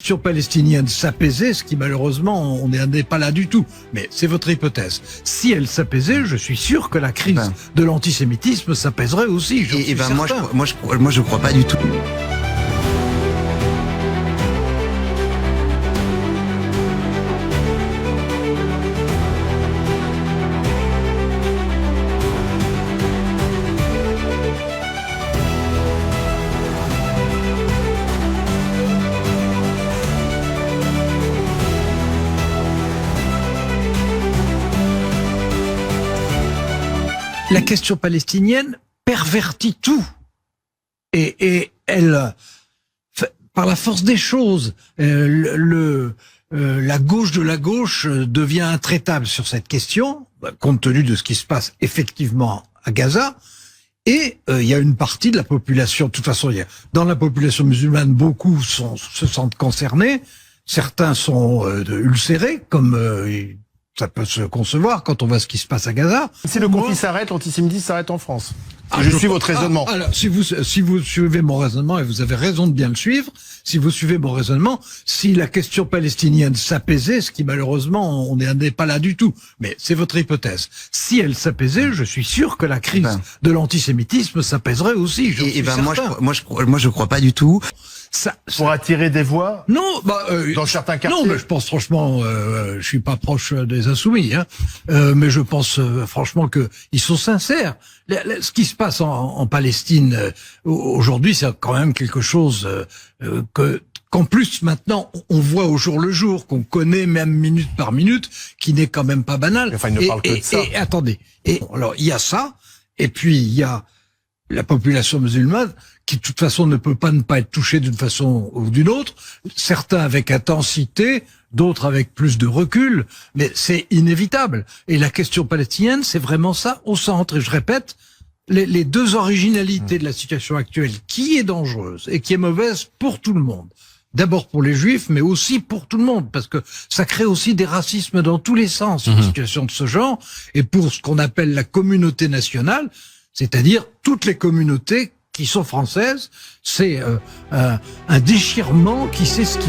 Sur palestinienne s'apaisait, ce qui malheureusement on n'est pas là du tout. Mais c'est votre hypothèse. Si elle s'apaisait, je suis sûr que la crise de l'antisémitisme s'apaiserait aussi. Moi je crois pas du tout. La question palestinienne pervertit tout. Et elle, par la force des choses, la gauche de la gauche devient intraitable sur cette question, compte tenu de ce qui se passe effectivement à Gaza. Et il y a une partie de la population, de toute façon, dans la population musulmane, beaucoup se sentent concernés. Certains sont ulcérés, comme ça peut se concevoir quand on voit ce qui se passe à Gaza. Si le conflit s'arrête, l'antisémitisme s'arrête en France. Je suis votre raisonnement. Alors, si vous suivez mon raisonnement, et vous avez raison de bien le suivre, si vous suivez mon raisonnement, si la question palestinienne s'apaisait, ce qui malheureusement on n'est pas là du tout, mais c'est votre hypothèse. Si elle s'apaisait, je suis sûr que la crise de l'antisémitisme s'apaiserait aussi. Moi je crois pas du tout. Pour attirer des voix? Non, dans certains quartiers. Non, mais je pense franchement, je suis pas proche des insoumis, mais je pense franchement que ils sont sincères. Ce qui se passe en Palestine aujourd'hui, c'est quand même quelque chose qu'en plus maintenant on voit au jour le jour, qu'on connaît même minute par minute, qui n'est quand même pas banal. Enfin, il ne parle que de ça. Et attendez, alors il y a ça, et puis il y a la population musulmane qui de toute façon ne peut pas ne pas être touchée d'une façon ou d'une autre, certains avec intensité, d'autres avec plus de recul, mais c'est inévitable. Et la question palestinienne, c'est vraiment ça au centre. Et je répète, les deux originalités de la situation actuelle, qui est dangereuse et qui est mauvaise pour tout le monde. D'abord pour les juifs, mais aussi pour tout le monde, parce que ça crée aussi des racismes dans tous les sens, une situation de ce genre. Et pour ce qu'on appelle la communauté nationale, c'est-à-dire toutes les communautés qui sont françaises, c'est un déchirement qui s'esquisse.